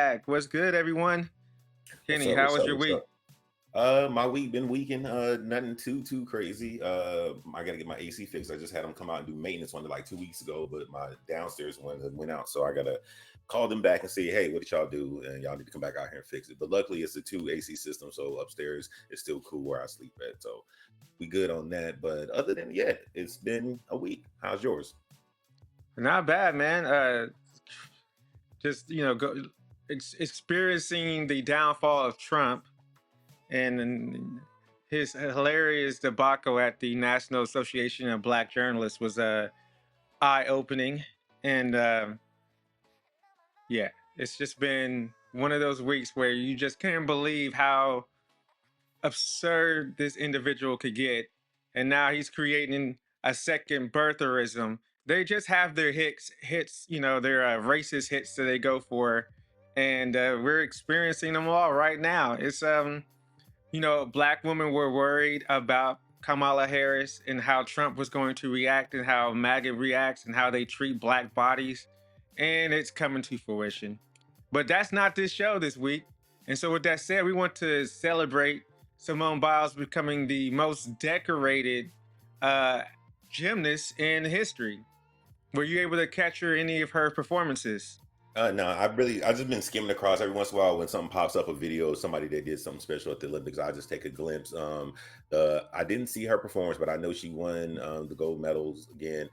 back. What's good, everyone? What's Kenny, up? how What's was up? your What's week? up? My week been weekend. Nothing too crazy. I gotta get my AC fixed. I just had them come out and do maintenance on it like 2 weeks ago, but my downstairs one went out, so I gotta call them back and say, hey, what did y'all do? And y'all need to come back out here and fix it. But luckily, it's a two AC system, so upstairs it's still cool where I sleep at. So we good on that. But other than it's been a week. How's yours? Not bad, man. Just experiencing the downfall of Trump and his hilarious debacle at the National Association of Black Journalists was eye-opening, and yeah, it's just been one of those weeks where you just can't believe how absurd this individual could get. And now he's creating a second birtherism. They just have their hits, their racist hits that they go for. And we're experiencing them all right now. Black women were worried about Kamala Harris and how Trump was going to react and how MAGA reacts and how they treat black bodies. And it's coming to fruition. But that's not this show this week. And so, with that said, we want to celebrate Simone Biles becoming the most decorated uh, gymnast in history. Were you able to capture any of her performances? No, I just been skimming across every once in a while when something pops up a video of somebody that did something special at the Olympics. I just take a glimpse. I didn't see her performance, but I know she won the gold medals again.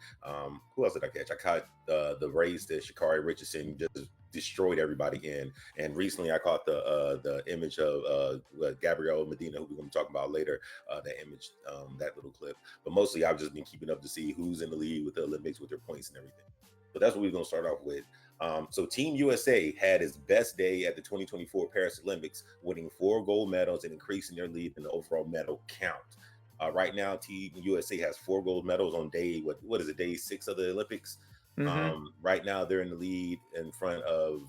Who else did I catch? I caught the race that Sha'Carri Richardson just destroyed everybody in. And recently, I caught the image of Gabriel Medina, who we're going to be talking about later. That image, that little clip. But mostly, I've just been keeping up to see who's in the lead with the Olympics with their points and everything. But that's what we're going to start off with. So Team USA had its best day at the 2024 Paris Olympics, winning 4 gold medals and increasing their lead in the overall medal count. Right now, Team USA has 4 gold medals on day, what is it, day 6 of the Olympics? Right now, they're in the lead in front of,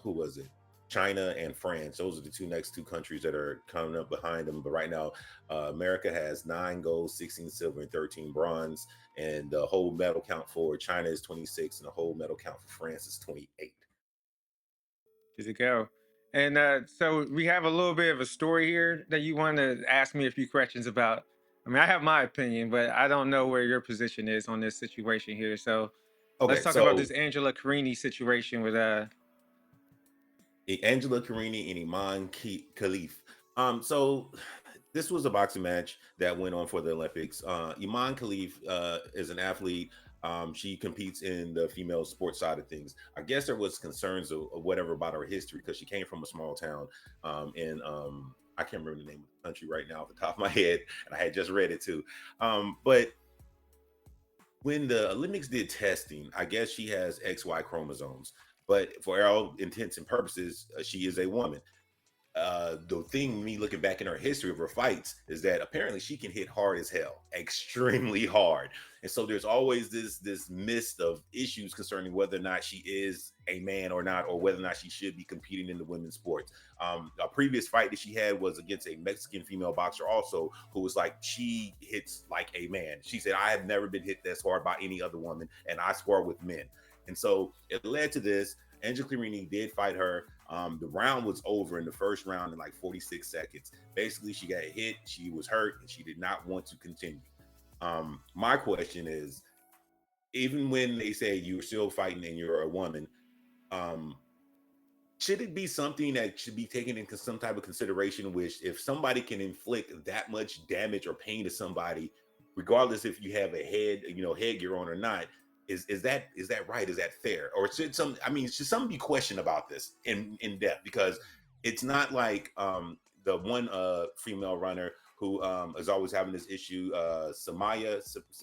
who was it? China and France. Those are the next two countries that are coming up behind them. But right now, America has 9 gold, 16 silver, and 13 bronze. And the whole medal count for China is 26, and the whole medal count for France is 28. Does it go? And so we have a little bit of a story here that you want to ask me a few questions about. I mean, I have my opinion, but I don't know where your position is on this situation here. So let's Okay, talk about so this Angela Carini situation with Angela Carini and ImaneKhelif. So this was a boxing match that went on for the Olympics. ImaneKhelif is an athlete. She competes in the female sports side of things. I guess there was concerns of whatever about her history because she came from a small town in I can't remember the name of the country right now off the top of my head, and I had just read it too. But when the Olympics did testing, I guess she has XY chromosomes, but for all intents and purposes, she is a woman. The thing, me looking back in her history of her fights, is that apparently she can hit hard as hell, extremely hard. And so there's always this mist of issues concerning whether or not she is a man or not, or whether or not she should be competing in the women's sports. A previous fight that she had was against a Mexican female boxer also, who was like, she hits like a man. She said, I have never been hit this hard by any other woman, and I spar with men. And so it led to this. Angela Carini did fight her. The round was over in the first round in like 46 seconds. Basically, she got hit, she was hurt, and she did not want to continue. My question is, even when they say you're still fighting and you're a woman, should it be something that should be taken into some type of consideration, which if somebody can inflict that much damage or pain to somebody, regardless if you have a headgear on or not, is that right? Is that fair? Or should should something be questioned about this in depth? Because it's not like the one female runner who is always having this issue, Samaya,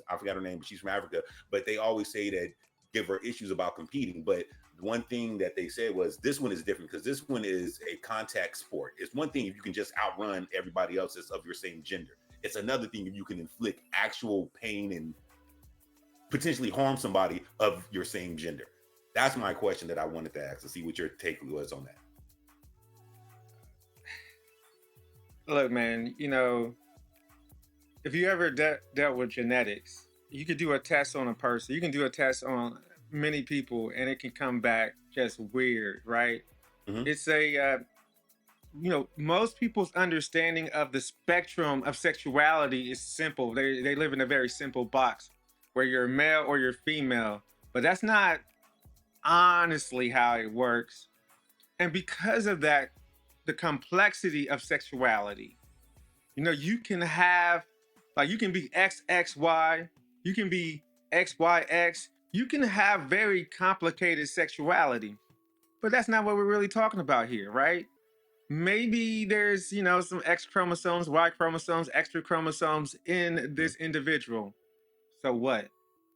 I forgot her name, but she's from Africa, but they always say that give her issues about competing. But one thing that they said was this one is different because this one is a contact sport. It's one thing if you can just outrun everybody else that's of your same gender. It's another thing if you can inflict actual pain and potentially harm somebody of your same gender. That's my question that I wanted to ask to see what your take was on that. look, man, if you ever dealt with genetics, you could do a test on a person. You can do a test on many people, and it can come back just weird, right? Hmm. It's a most people's understanding of the spectrum of sexuality is simple. They live in a very simple box where you're male or you're female, but that's not honestly how it works. And because of that, the complexity of sexuality, you can have, like, you can be XXY, you can be XYX, you can have very complicated sexuality, but that's not what we're really talking about here, right? Maybe there's, some X chromosomes, Y chromosomes, extra chromosomes in Hmm. this individual. So what?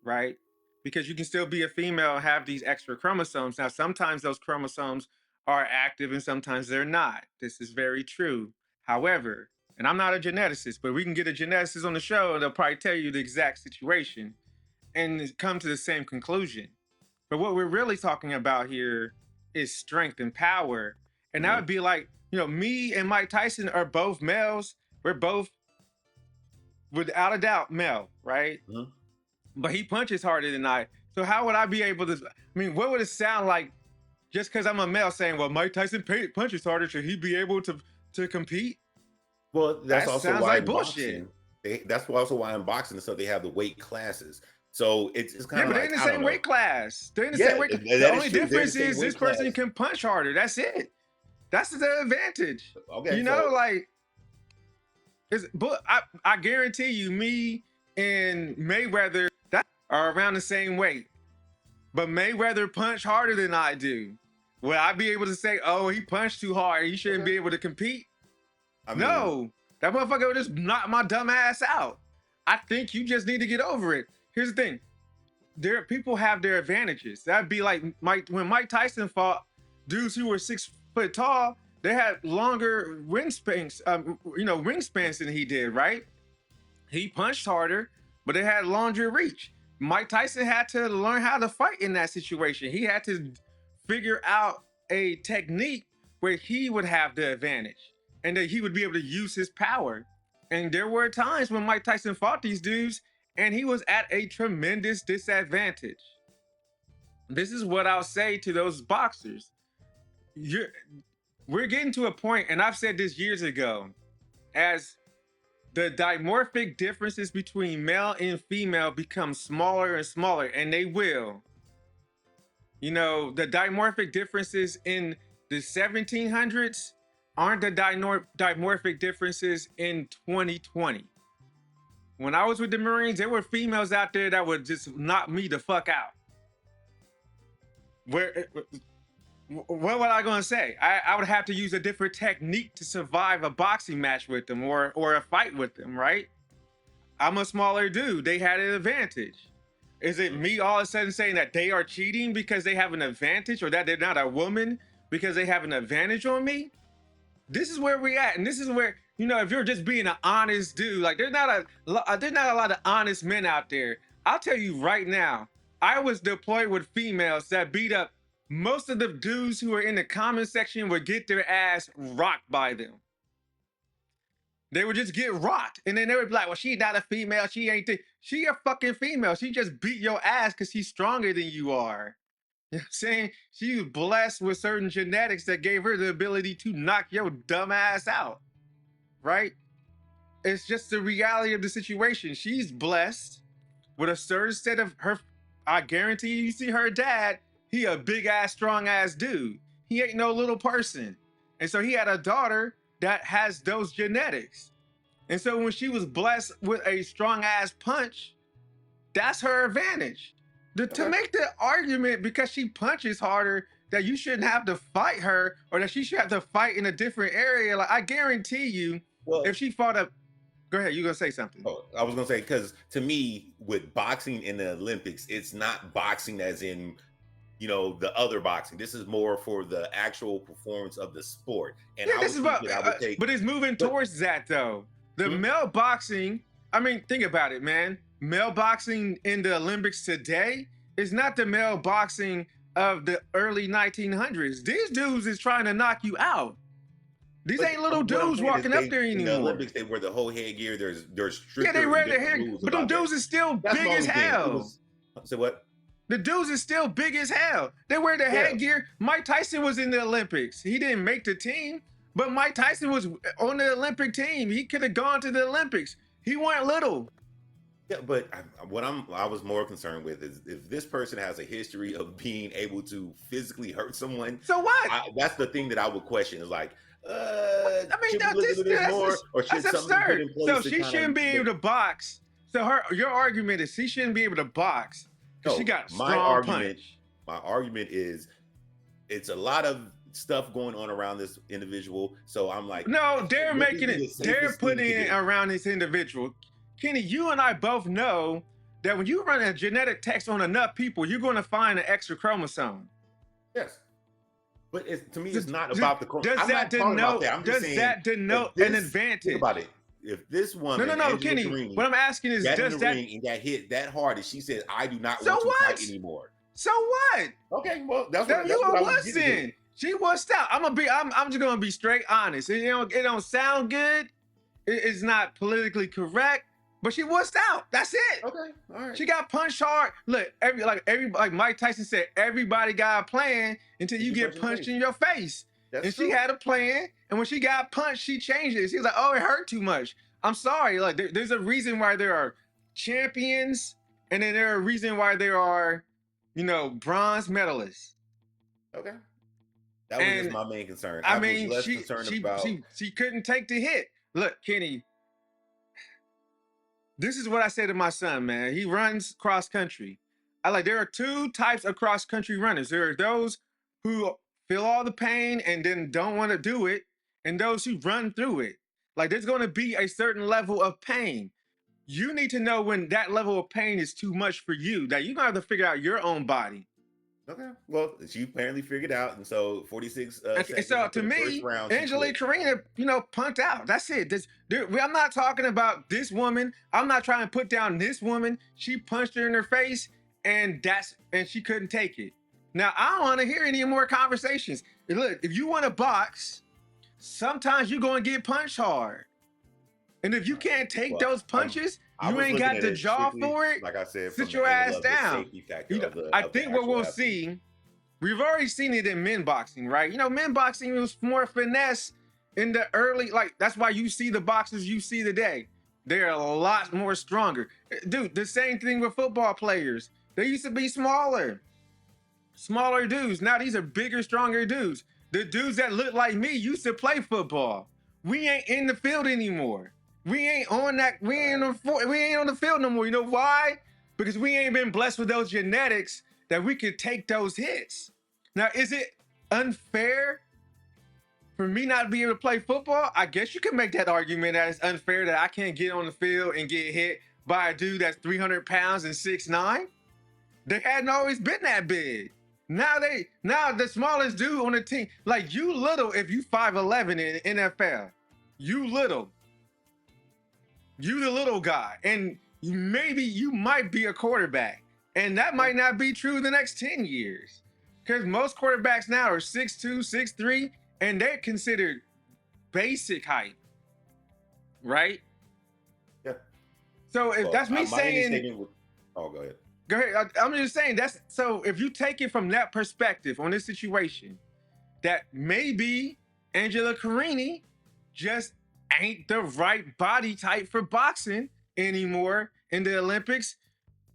Right? Because you can still be a female, have these extra chromosomes. Now, sometimes those chromosomes are active and sometimes they're not. This is very true. However, and I'm not a geneticist, but we can get a geneticist on the show and they'll probably tell you the exact situation and come to the same conclusion. But what we're really talking about here is strength and power. And that Hmm. would be like, me and Mike Tyson are both males. We're both, without a doubt, male, right? Hmm. But he punches harder than I. So how would I be able to? I mean, what would it sound like just because I'm a male saying, "Well, Mike Tyson punches harder, should he be able to compete?" Well, that's That also sounds why like in bullshit. boxing, that's also why in boxing and stuff they have the weight classes. So it's Yeah, kind of but they're like, in the I don't same know. weight class. They're in the same Yeah, weight class. The that is only true. They're in the difference same is this weight person class. can punch harder. That's it. That's the advantage. Okay, so Like, but I guarantee you, me and Mayweather that are around the same weight. But Mayweather punched harder than I do. Will I be able to say, "Oh, he punched too hard. He shouldn't okay. be able to compete"? I mean, No, that motherfucker would just knock my dumb ass out. I think you just need to get over it. Here's the thing: people have their advantages. That'd be like when Mike Tyson fought dudes who were 6 foot tall. They had longer wingspans than he did, right? He punched harder, but it had longer reach. Mike Tyson had to learn how to fight in that situation. He had to figure out a technique where he would have the advantage and that he would be able to use his power. And there were times when Mike Tyson fought these dudes and he was at a tremendous disadvantage. This is what I'll say to those boxers. You're, we're getting to a point, and I've said this years ago, as the dimorphic differences between male and female become smaller and smaller, and they will. The dimorphic differences in the 1700s aren't the dimorphic differences in 2020. When I was with the Marines, there were females out there that would just knock me the fuck out. Where what was I gonna say? I would have to use a different technique to survive a boxing match with them or a fight with them, right? I'm a smaller dude. They had an advantage. Is it me all of a sudden saying that they are cheating because they have an advantage, or that they're not a woman because they have an advantage on me? This is where we're at, and this is where, if you're just being an honest dude, like there's not a lot of honest men out there. I'll tell you right now, I was deployed with females that beat up most of the dudes who are in the comment section would get their ass rocked by them. They would just get rocked. And then they would be like, "Well, she's not a female. She ain't she a fucking female. She just beat your ass because she's stronger than you are." You know what I'm saying? She was blessed with certain genetics that gave her the ability to knock your dumb ass out. Right? It's just the reality of the situation. She's blessed with a certain set of her. I guarantee you see her dad, he a big ass, strong ass dude. He ain't no little person. And so he had a daughter that has those genetics. And so when she was blessed with a strong ass punch, that's her advantage. To okay. make the argument because she punches harder that you shouldn't have to fight her or that she should have to fight in a different area, like, I guarantee you, if Well, she fought up, go ahead, you gonna say something? oh, I was gonna say, because to me, with boxing in the Olympics, it's not boxing as in, the other boxing. This is more for the actual performance of the sport. And Yeah, I this was is about, thinking I would take, but it's moving but towards that though. The hmm, male boxing, I mean, think about it, man. Male boxing in the Olympics today is not the male boxing of the early 1900s. These dudes is trying to knock you out. These but ain't little what I'm dudes saying is, walking up they there in the anymore. Olympics they wear the whole headgear. There's Yeah, they stricter and read their different hair, rules but them about that. dudes is still That's big my as only thing. It hell. was, so what? The dudes is still big as hell. They wear the Yeah, headgear. Mike Tyson was in the Olympics. He didn't make the team, but Mike Tyson was on the Olympic team. He could have gone to the Olympics. He went little. yeah, but I was more concerned with is if this person has a history of being able to physically hurt someone. So what? That's the thing that I would question. Is like, I mean, should we look into this more, or that's should something be put absurd. in So place to she kind of shouldn't be able make? to box. So your argument is she shouldn't be able to box because she No, got a strong punch. my argument is it's a lot of stuff going on around this individual. So I'm like, No, they're what would making be it. the They're safest thing putting to it do? around this individual. Kenny, you and I both know that when you run a genetic test on enough people, you're going to find an extra chromosome. Yes. But to me, it's Does, not about the. does I'm that not talking about denote? that. I'm just Does saying that if denote an this. Think advantage? about it. If this No, woman, no, Angela Kenny. Carini, What I'm asking is, got in does the that? ring and got hit that hard, and she said, "I do not So want to what? fight anymore." So what? Okay, well, that's That you what I a was wuss getting then. She wussed out. I'm just gonna be straight honest. It don't sound good. It's not politically correct, but she wussed out. That's it. at. Okay, all right. She got punched hard. Look, like Mike Tyson said, everybody got a plan until you get punched in your face. That's And true. she had a plan, and when she got punched, she changed it. She was like, "Oh, it hurt too much." I'm sorry. Like, there's a reason why there are champions, and then there are a reason why there are, bronze medalists. Okay, that was just And my main concern. I I was mean, less she concerned she about. she couldn't take the hit. Look, Kenny, this is what I say to my son, man. He runs cross country. There are two types of cross country runners. There are those who feel all the pain and then don't want to do it, and those who run through it. Like, there's going to be a certain level of pain. You need to know when that level of pain is too much for you. That you're going to have to figure out your own body. Okay, well, she apparently figured out, and so 46 Okay, seconds so into to the first me, round, she Angela quit. Carini, punked out. That's it. I'm not talking about this woman. I'm not trying to put down this woman. She punched her in her face, and she couldn't take it. Now, I don't want to hear any more conversations. Look, if you want to box, sometimes you're going to get punched hard. And if you can't take those punches, you ain't got the jaw for it. Like I said, sit your ass down. I think what we'll see, we've already seen it in men boxing, right? Men boxing was more finesse in the early, that's why you see the boxers you see today. They're a lot more stronger. Dude, the same thing with football players. They used to be smaller dudes. Now these are bigger, stronger dudes. The dudes that look like me used to play football. We ain't in the field anymore. We ain't on the field no more. You know why? Because we ain't been blessed with those genetics that we could take those hits. Now, is it unfair for me not to be able to play football? I guess you can make that argument that it's unfair that I can't get on the field and get hit by a dude that's 300 pounds and 6'9". They hadn't always been that big. Now the smallest dude on the team, like you little if you 5'11" in NFL. You little. You the little guy. And maybe you might be a quarterback. And that might not be true the next 10 years. Because most quarterbacks now are 6'2", 6'3", and they're considered basic height. Right? Yeah. So if that's me saying... Oh, go ahead. Go ahead. I'm just saying so if you take it from that perspective on this situation, that maybe Angela Carini just ain't the right body type for boxing anymore in the Olympics.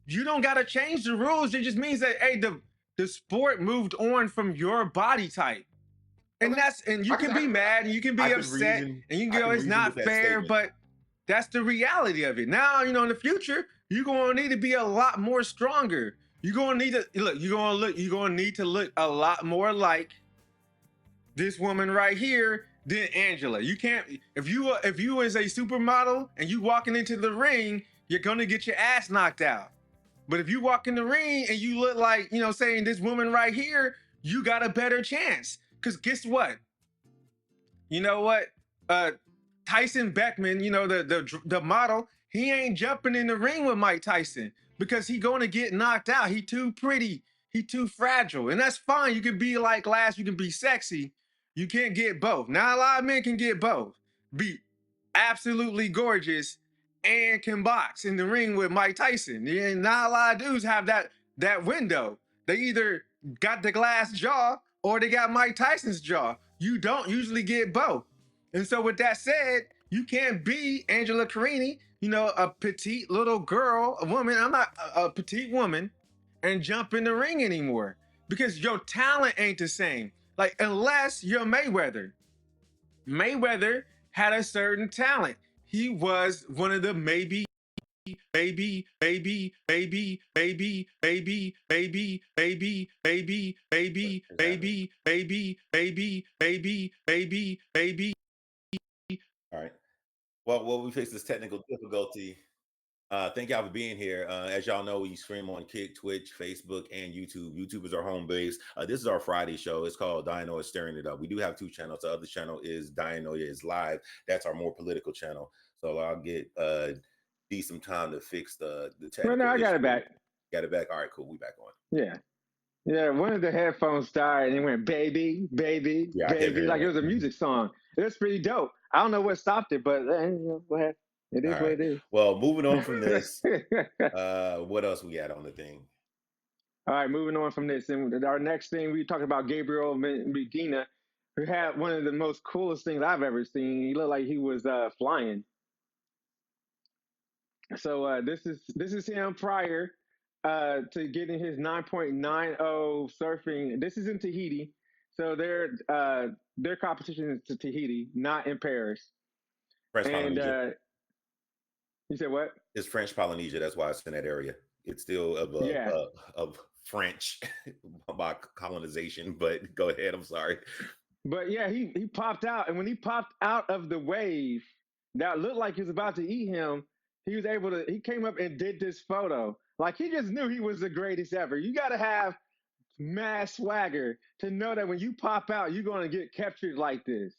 You don't got to change the rules. It just means that, hey, the sport moved on from your body type. And you can be mad and you can be upset and you can go, it's not fair, but that's the reality of it. Now, in the future, you're going to need to be a lot more stronger. You're going to need to you're going to need to look a lot more like this woman right here than Angela. You can't, if you as a supermodel and you walking into the ring, you're going to get your ass knocked out. But if you walk in the ring and you look like, saying this woman right here, you got a better chance. Because guess what? You know what? Tyson Beckman, the model, he ain't jumping in the ring with Mike Tyson because he going to get knocked out. He too pretty. He too fragile. And that's fine. You can be like Glass. You can be sexy. You can't get both. Now, a lot of men can get both. Be absolutely gorgeous and can box in the ring with Mike Tyson. And not a lot of dudes have that window. They either got the glass jaw or they got Mike Tyson's jaw. You don't usually get both. And so, with that said, you can't be Angela Carini, a petite little girl, a woman. I'm not a petite woman, and jump in the ring anymore because your talent ain't the same. Like, unless you're Mayweather. Mayweather had a certain talent. He was one of the maybe baby, baby, baby, baby, baby, baby, baby, baby, baby, Exactly. baby, baby, baby, baby, baby, baby. All right. Well, we face this technical difficulty. Thank y'all for being here. As y'all know, we stream on Kick, Twitch, Facebook, and YouTube. YouTube is our home base. This is our Friday show. It's called Dianoia Stirring It Up. We do have two channels. The other channel is Dianoia is Live. That's our more political channel. So I'll get D some time to fix the Well, no, technical I got it issue. back. Got it back. All right, cool. We back on. Yeah. Yeah, one of the headphones died and it went baby, baby, Yeah, I kept baby, hearing like it that. was a music song. It was pretty dope. I don't know what stopped it, but what it All is what right. it is. Well, moving on from this, what else we got on the thing? All right, moving on from this. And our next thing, we talked about Gabriel Medina, who had one of the most coolest things I've ever seen. He looked like he was flying. So this is him prior to getting his 9.90 surfing. This is in Tahiti. So their competition is to Tahiti, not in Paris. French And Polynesia. you said what? It's French Polynesia. That's why it's in that area. It's still Yeah. of French by colonization. But go ahead. I'm sorry. But yeah, he popped out, and when he popped out of the wave that looked like he was about to eat him, he came up and did this photo. Like he just knew he was the greatest ever. You got to have mad swagger to know that when you pop out, you're going to get captured like this.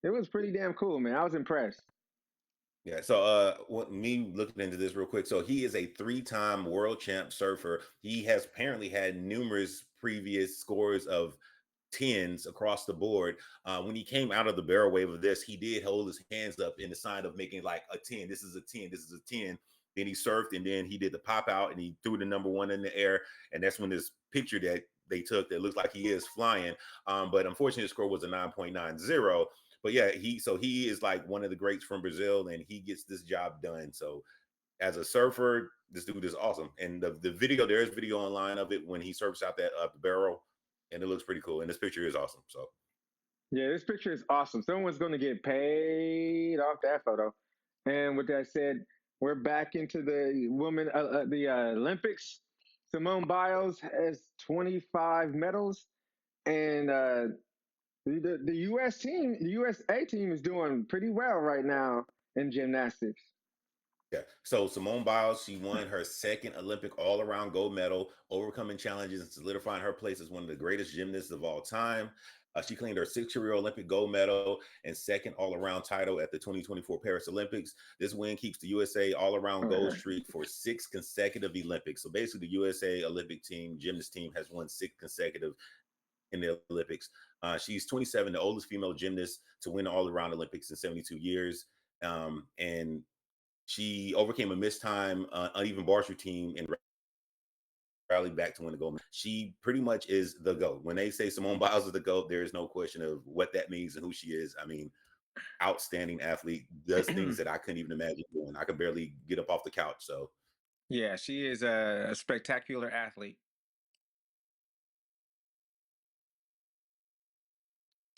It was pretty damn cool, man. I was impressed. Yeah. So me looking into this real quick. So he is a three-time world champ surfer. He has apparently had numerous previous scores of tens across the board. When he came out of the barrel wave of this, he did hold his hands up in the sign of making like a 10. This is a 10. This is a 10. Then he surfed and then he did the pop out and he threw the number one in the air. And that's when this picture that they took that looks like he is flying. But unfortunately, his score was a 9.90. But yeah, he is like one of the greats from Brazil and he gets this job done. So as a surfer, this dude is awesome. And the video, there is video online of it when he surfs out that up the barrel, and it looks pretty cool. And this picture is awesome. So Yeah, this picture is awesome. Someone's going to get paid off that photo. And with that said, we're back into the Olympics. Simone Biles has 25 medals, and the the USA team is doing pretty well right now in gymnastics. yeah. So Simone Biles, she won her second Olympic all-around gold medal, overcoming challenges and solidifying her place as one of the greatest gymnasts of all time. She claimed her six-career Olympic gold medal and second all-around title at the 2024 Paris Olympics. This win keeps the USA all-around gold streak for 6 consecutive Olympics. So basically, the USA Olympic team, gymnast team, has won 6 consecutive in the Olympics. She's 27, the oldest female gymnast to win the all-around Olympics in 72 years. And she overcame a missed time, uneven bars routine and rallied back to win the gold. She pretty much is the GOAT. When they say Simone Biles is the GOAT, there is no question of what that means and who she is. I mean, outstanding athlete, does things that I couldn't even imagine doing. I could barely get up off the couch. So Yeah, she is a spectacular athlete.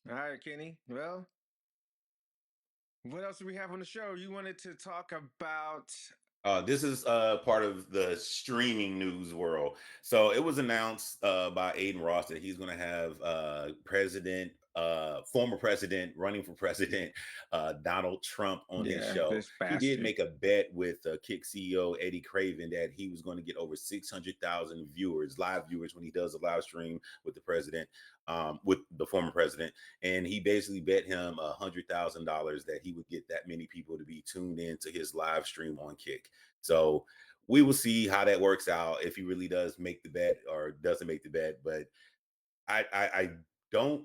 All right, Kenny. Well, what else do we have on the show? You wanted to talk about. this is part of the streaming news world. So it was announced by Adin Ross that he's going to have former president running for president, Donald Trump on his show. This He did bastard. make a bet with Kick CEO Eddie Craven that he was going to get over 600,000 viewers, live viewers, when he does a live stream with the president, with the former president. And he basically bet him $100,000 that he would get that many people to be tuned in to his live stream on Kick. So we will see how that works out, if he really does make the bet or doesn't make the bet. But I don't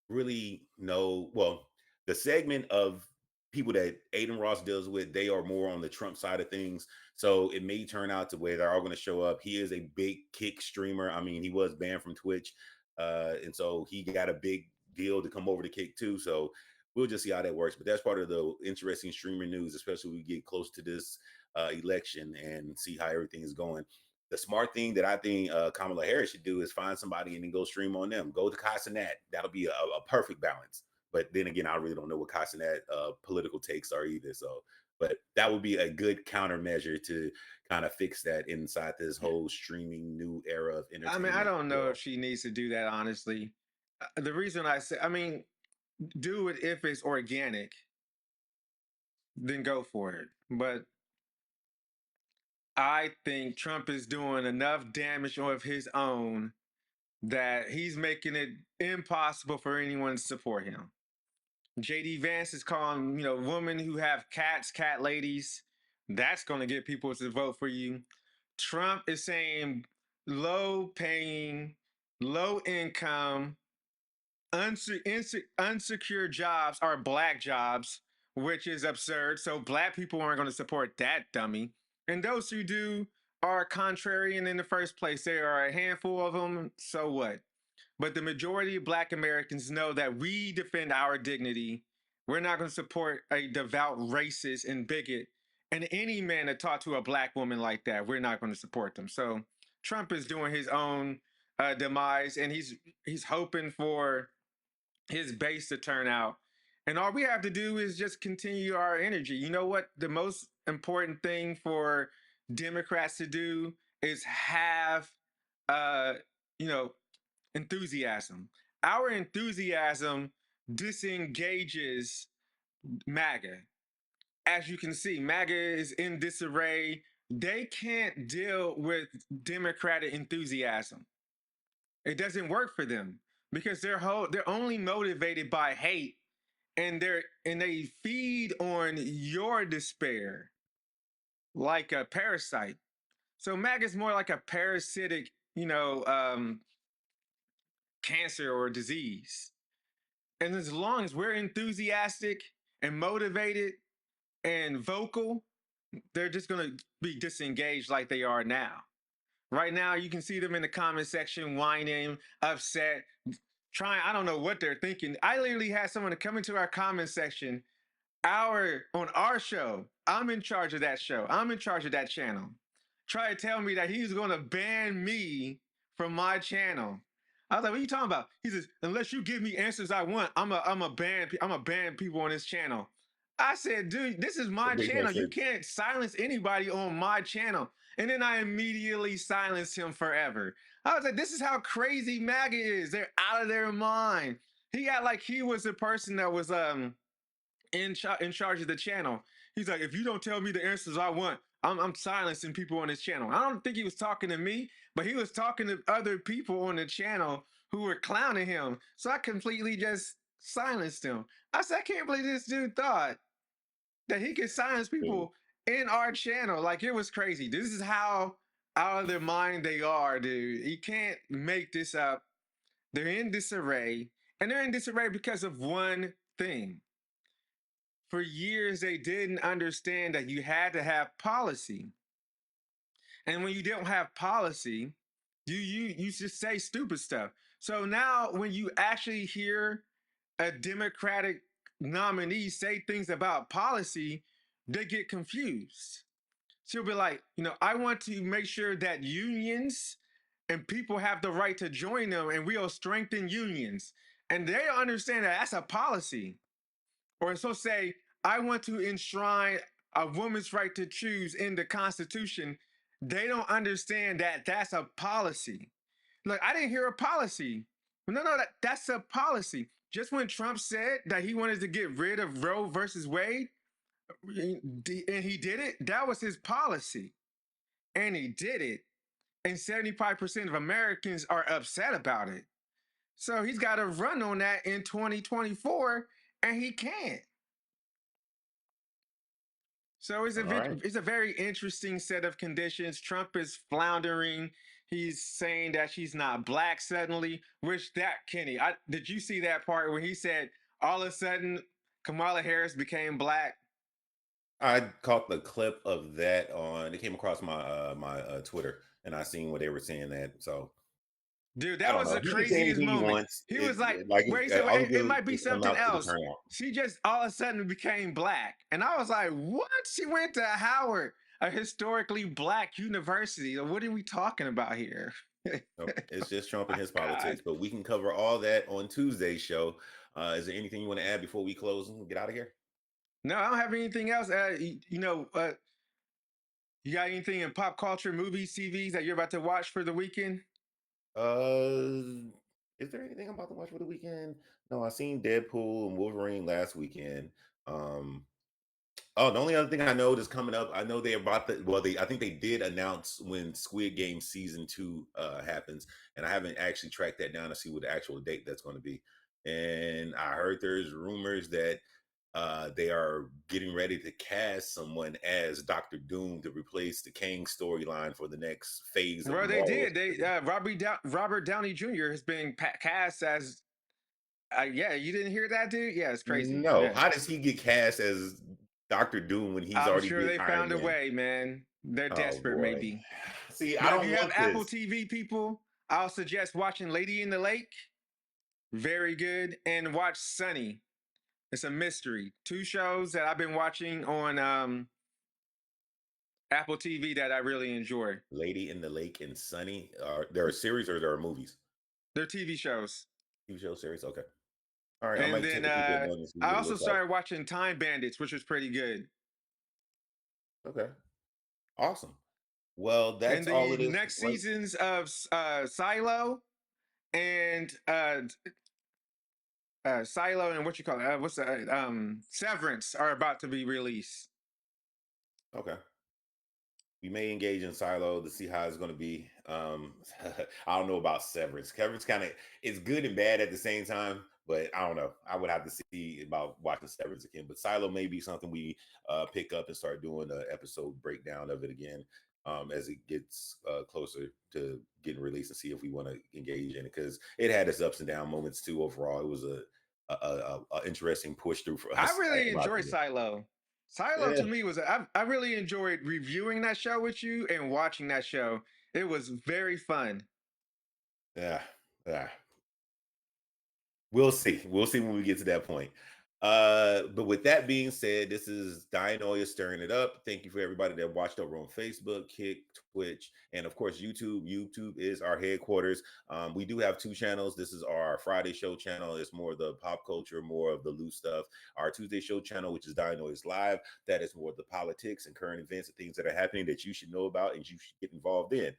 really know. Well, the segment of people that Adin Ross deals with, they are more on the Trump side of things. So it may turn out to where they're all going to show up. He is a big kick streamer. I mean, he was banned from Twitch. And so he got a big deal to come over to kick too. So we'll just see how that works. But that's part of the interesting streaming news, especially when we get close to this election and see how everything is going. The smart thing that I think Kamala Harris should do is find somebody and then go stream on them. Go to Casanat. That'll be a perfect balance. But then again, I really don't know what Casanat political takes are either. So, but that would be a good countermeasure to kind of fix that inside this whole streaming new era of I mean, I entertainment don't know if world. she needs to do that, honestly. The reason I say, I mean, do it if it's organic, then go for it. But I think Trump is doing enough damage of his own that he's making it impossible for anyone to support him. JD Vance is calling, women who have cats, cat ladies. That's going to get people to vote for you. Trump is saying low paying, low income, unsecure jobs are black jobs, which is absurd. So black people aren't going to support that dummy. And those who do are contrarian in the first place. There are a handful of them. So what? But the majority of black Americans know that we defend our dignity. We're not going to support a devout racist and bigot. And any man that talk to a black woman like that, we're not going to support them. So Trump is doing his own demise, and he's hoping for his base to turn out. And all we have to do is just continue our energy. You know what? The most important thing for Democrats to do is have, uh, you know, enthusiasm. Our enthusiasm disengages MAGA. As you can see, MAGA is in disarray. They can't deal with Democratic enthusiasm. It doesn't work for them because they're only motivated by hate, and they feed on your despair like a parasite. So MAGA is more like a parasitic, cancer or disease. And as long as we're enthusiastic and motivated and vocal, they're just going to be disengaged like they are now. Right now, you can see them in the comment section whining, upset, trying. I don't know what they're thinking. I literally had someone come into our comment section on our show. I'm in charge of that show. I'm in charge of that channel. Try to tell me that he's going to ban me from my channel. I was like, "What are you talking about?" He says, "Unless you give me answers I want, I'm a ban people on this channel." I said, "Dude, this is That my makes no channel. You sense. can't silence anybody on my channel." And then I immediately silenced him forever. I was like, "This is how crazy MAGA is. They're out of their mind." He got like he was the person that was in charge of the channel. He's like, "If you don't tell me the answers I want, I'm silencing people on this channel." I don't think he was talking to me, but he was talking to other people on the channel who were clowning him. So I completely just silenced him. I said, "I can't believe this dude thought that he could silence Cool. people in our channel." Like, it was crazy. This is how out of their mind they are, dude. You can't make this up. They're in disarray, and they're in disarray because of one thing. For years, they didn't understand that you had to have policy. And when you don't have policy, you just say stupid stuff. So now when you actually hear a Democratic nominee say things about policy, they get confused. She'll be like, "I want to make sure that unions and people have the right to join them, and we'll strengthen unions." And they don't understand that that's a policy. Or so say, "I want to enshrine a woman's right to choose in the Constitution." They don't understand that that's a policy. Look, I didn't hear a policy. No, that's a policy. Just when Trump said that he wanted to get rid of Roe versus Wade, and he did it, that was his policy. And he did it. And 75% of Americans are upset about it. So he's got to run on that in 2024, and he can't. So All right. it's a very interesting set of conditions. Trump is floundering. He's saying that she's not black suddenly, which that Kenny, did you see that part where he said all of a sudden Kamala Harris became black. I caught the clip of that on. It came across my Twitter, and I seen what they were saying that. So Dude, I that don't was know. the He can say craziest anything he moment. wants. He was like, Like wait, so all he it do might be is come something out to the else. turnout. She just all of a sudden became black. And I was like, what? She went to Howard, a historically black university. What are we talking about here? Nope, it's just Trump and My his God. politics. But we can cover all that on Tuesday's show. Is there anything you want to add before we close and get out of here? No, I don't have anything else. You got anything in pop culture, movies, TVs that you're about to watch for the weekend? Uh, is there anything I'm about to watch for the weekend? No, I seen Deadpool and Wolverine last weekend. Um, Oh, the only other thing I know that's coming up, I know they're about the well, I think they did announce when Squid Game season 2 happens, and I haven't actually tracked that down to see what the actual date that's going to be. And I heard there's rumors that they are getting ready to cast someone as Doctor Doom to replace the Kang storyline for the next phase of Well, they Marvel. did. They Robert Downey Jr. has been cast as. Yeah, you didn't hear that, dude? Yeah, it's crazy. No, Yeah, how does he get cast as Doctor Doom when he's I'm already sure did they Iron found a Man? way, man. They're Oh desperate, boy. maybe. See, I But if don't you have want Apple this. TV, people, I'll suggest watching Lady in the Lake. Very good, and watch Sunny. It's a mystery. Two shows that I've been watching on Apple TV that I really enjoy. Lady in the Lake and Sunny. Are there a series or there are movies? They're TV shows. TV show series? Okay. All right. I And might then take a peek at one and see I what it also looks like. started watching Time Bandits, which was pretty good. Okay. Awesome. Well, And that's all the it is. next Right. seasons of Silo and Silo and what you call it? What's that? Severance are about to be released. Okay. We may engage in Silo to see how it's going to be. I don't know about Severance. Severance kind of it's good and bad at the same time, but I don't know. I would have to see about watching Severance again. But Silo may be something we pick up and start doing an episode breakdown of it again as it gets closer to getting released and see if we want to engage in it because it had its ups and down moments too. Overall, it was a interesting push through for I us. really In my enjoy opinion. Silo. Silo Yeah, to me was I really enjoyed reviewing that show with you and watching that show. It was very fun. yeah, yeah. We'll see. We'll see when we get to that point. But with that being said, this is Dianoia stirring it up. Thank you for everybody that watched over on Facebook, Kick, Twitch, and of course YouTube. YouTube is our headquarters. We do have two channels. This is our Friday show channel. It's more of the pop culture, more of the loose stuff. Our Tuesday show channel, which is Dianoia's Live, that is more of the politics and current events and things that are happening that you should know about and you should get involved in.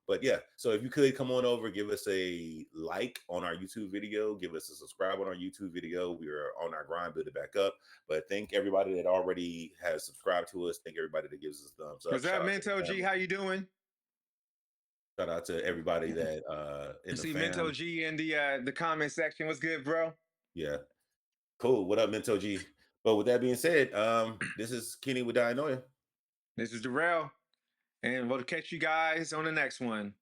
But yeah, so if you could come on over, give us a like on our YouTube video, give us a subscribe on our YouTube video. We are on our grind, build it back up. But thank everybody that already has subscribed to us. Thank everybody that gives us a thumbs Was up. that Shout out to Mento the G? family. How you doing? Shout out to everybody that I in the see Mento fam. G in the comment section. What's good, bro? Yeah. Cool. What up, Mento G? But with that being said, this is Kenny with Dianoia. This is Darrell, and we'll catch you guys on the next one.